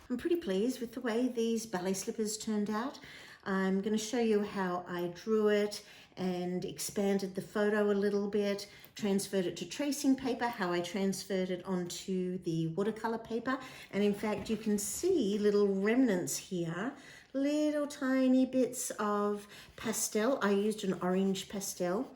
I'm pretty pleased with the way these ballet slippers turned out. I'm going to show you how I drew it and expanded the photo a little bit, transferred it to tracing paper, how I transferred it onto the watercolor paper. And in fact, you can see little remnants here, little tiny bits of pastel. I used an orange pastel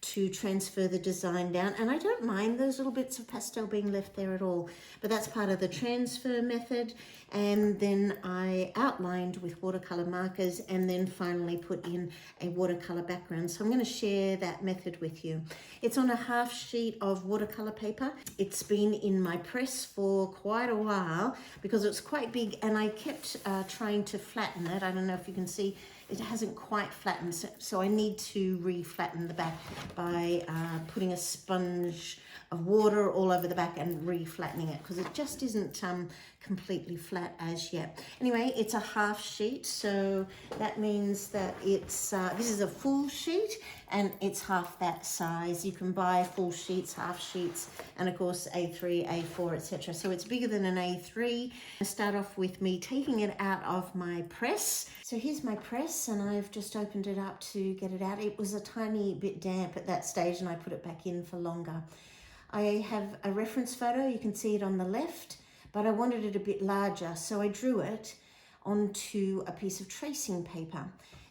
to transfer the design down, and I don't mind those little bits of pastel being left there at all, but that's part of the transfer method. And then I outlined with watercolor markers and then finally put in a watercolor background. So I'm going to share that method with you. It's on a half sheet of watercolor paper. It's been in my press for quite a while because it's quite big, and I kept trying to flatten it. I don't know if you can see, it hasn't quite flattened, so I need to re-flatten the back by putting a sponge of water all over the back and re-flattening it, because it just isn't completely flat as yet. Anyway, it's a half sheet, so that means that it's this is a full sheet and it's half that size. You can buy full sheets, half sheets, and of course A3, A4, etc. So it's bigger than an A3. I start off with me taking it out of my press. So here's my press, and I've just opened it up to get it out. It was a tiny bit damp at that stage, and I put it back in for longer. I have a reference photo, you can see it on the left, but I wanted it a bit larger, so I drew it onto a piece of tracing paper.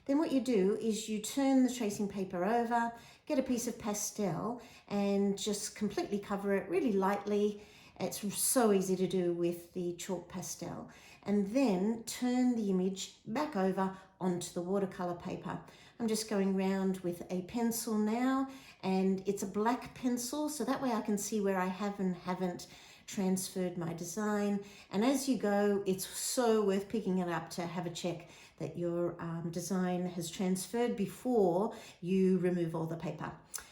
Then what you do is you turn the tracing paper over, get a piece of pastel, and just completely cover it really lightly. It's so easy to do with the chalk pastel. And then turn the image back over onto the watercolor paper. I'm just going round with a pencil now, and it's a black pencil, so that way I can see where I have and haven't transferred my design. And as you go, it's so worth picking it up to have a check that your design has transferred before you remove all the paper.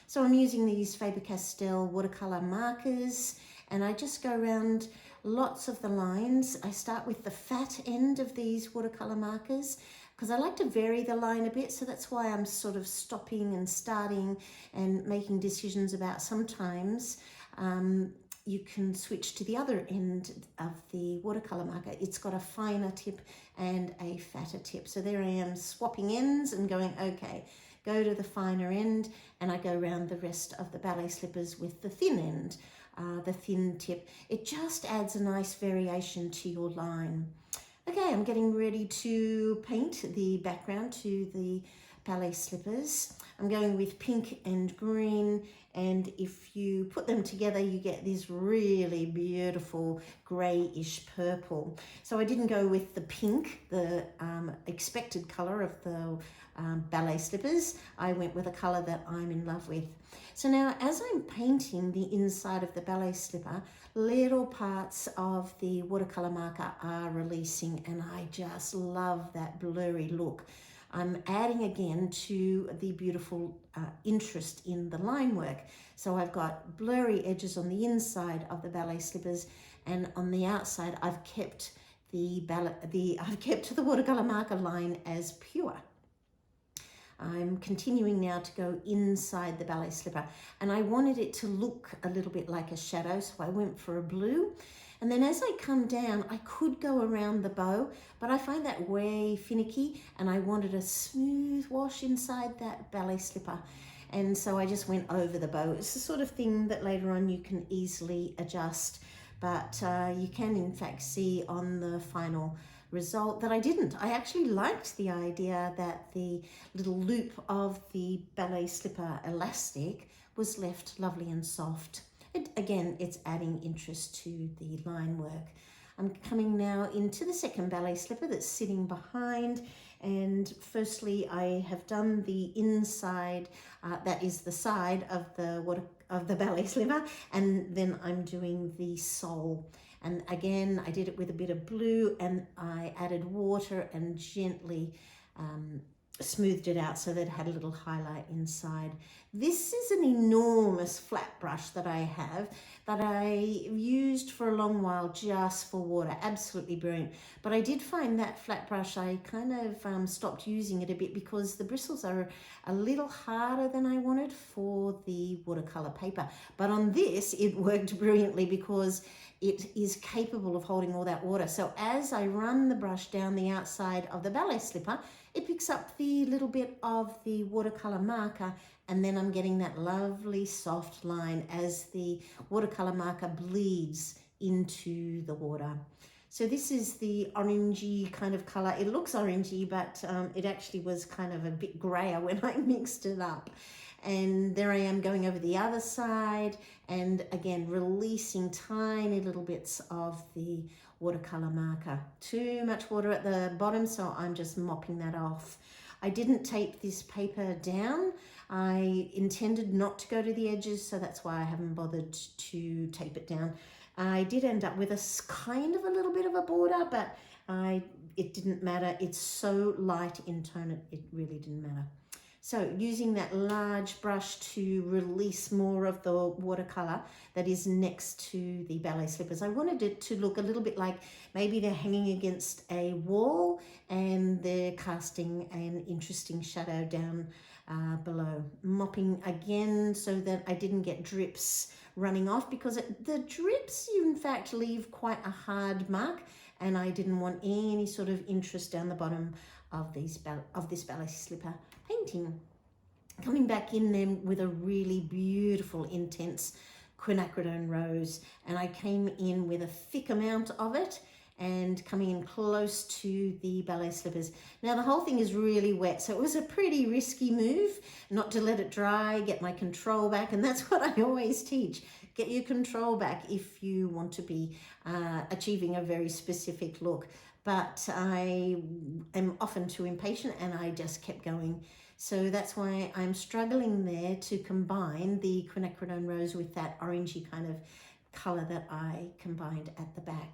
So I'm using these Faber-Castell watercolor markers, and I just go around lots of the lines. I start with the fat end of these watercolor markers because I like to vary the line a bit, so that's why I'm sort of stopping and starting and making decisions about sometimes you can switch to the other end of the watercolor marker. It's got a finer tip and a fatter tip. So there I am swapping ends and going, okay, go to the finer end, and I go around the rest of the ballet slippers with the thin end, the thin tip. It just adds a nice variation to your line. Okay, I'm getting ready to paint the background to the ballet slippers. I'm going with pink and green, and if you put them together you get this really beautiful greyish purple. So I didn't go with the pink, the expected colour of the ballet slippers. I went with a colour that I'm in love with. So now as I'm painting the inside of the ballet slipper, little parts of the watercolour marker are releasing, and I just love that blurry look. I'm adding again to the beautiful interest in the line work. So I've got blurry edges on the inside of the ballet slippers, and on the outside I've kept the watercolor marker line as pure. I'm continuing now to go inside the ballet slipper, and I wanted it to look a little bit like a shadow, so I went for a blue. And then as I come down, I could go around the bow, but I find that way finicky, and I wanted a smooth wash inside that ballet slipper. And so I just went over the bow. It's the sort of thing that later on you can easily adjust, but you can in fact see on the final result that I didn't. I actually liked the idea that the little loop of the ballet slipper elastic was left lovely and soft. Again, it's adding interest to the line work. I'm coming now into the second ballet slipper that's sitting behind, and firstly I have done the inside, that is the side of the ballet slipper, and then I'm doing the sole. And again, I did it with a bit of blue, and I added water and gently smoothed it out so that it had a little highlight inside. This is an enormous flat brush that I have that I used for a long while just for water. Absolutely brilliant. But I did find that flat brush, I kind of stopped using it a bit because the bristles are a little harder than I wanted for the watercolor paper. But on this, it worked brilliantly because it is capable of holding all that water. So as I run the brush down the outside of the ballet slipper, it picks up the little bit of the watercolor marker, and then I'm getting that lovely soft line as the watercolor marker bleeds into the water. So this is the orangey kind of color. It looks orangey, but it actually was kind of a bit grayer when I mixed it up. And there I am going over the other side, and again releasing tiny little bits of the watercolor marker. Too much water at the bottom, so I'm just mopping that off. I didn't tape this paper down. I intended not to go to the edges, so that's why I haven't bothered to tape it down. I did end up with a kind of a little bit of a border, but it didn't matter. It's so light in tone, it really didn't matter. So using that large brush to release more of the watercolor that is next to the ballet slippers. I wanted it to look a little bit like maybe they're hanging against a wall and they're casting an interesting shadow down below. Mopping again so that I didn't get drips running off, because the drips in fact leave quite a hard mark, and I didn't want any sort of interest down the bottom of this ballet slipper painting. Coming back in then with a really beautiful intense quinacridone rose, and I came in with a thick amount of it and coming in close to the ballet slippers. Now the whole thing is really wet, so it was a pretty risky move not to let it dry, get my control back, and that's what I always teach. Get your control back if you want to be achieving a very specific look. But I am often too impatient and I just kept going. So that's why I'm struggling there to combine the quinacridone rose with that orangey kind of color that I combined at the back.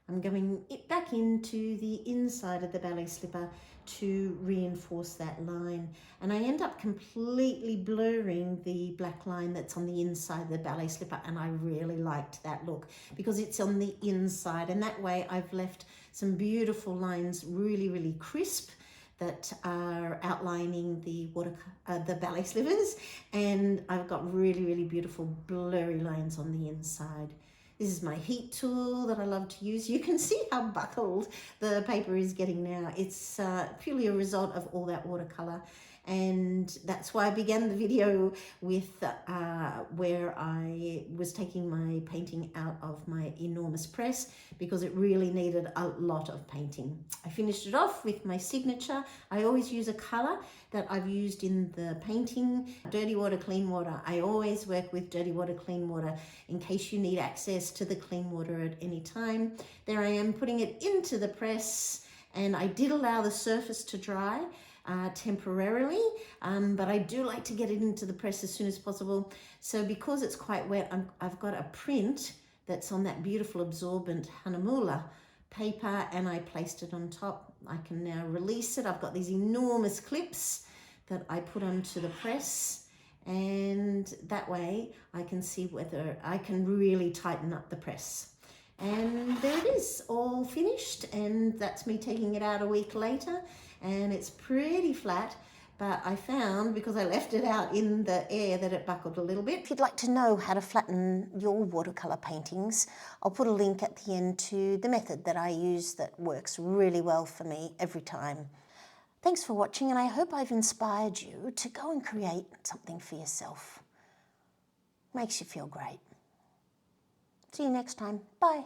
I'm going back into the inside of the ballet slipper to reinforce that line, and I end up completely blurring the black line that's on the inside of the ballet slipper, and I really liked that look because it's on the inside, and that way I've left some beautiful lines really crisp that are outlining the ballet slippers, and I've got really beautiful blurry lines on the inside. This is my heat tool that I love to use. You can see how buckled the paper is getting now. It's purely a result of all that watercolor. And that's why I began the video with where I was taking my painting out of my enormous press because it really needed a lot of painting. I finished it off with my signature. I always use a color that I've used in the painting, dirty water, clean water. I always work with dirty water, clean water in case you need access to the clean water at any time. There I am putting it into the press, and I did allow the surface to dry temporarily, but I do like to get it into the press as soon as possible. So because it's quite wet, I've got a print that's on that beautiful absorbent Hanamola paper, and I placed it on top. I can now release it. I've got these enormous clips that I put onto the press, and that way I can see whether I can really tighten up the press. And there it is, all finished, and that's me taking it out a week later, and it's pretty flat, but I found, because I left it out in the air, that it buckled a little bit. If you'd like to know how to flatten your watercolour paintings, I'll put a link at the end to the method that I use that works really well for me every time. Thanks for watching, and I hope I've inspired you to go and create something for yourself. Makes you feel great. See you next time. Bye.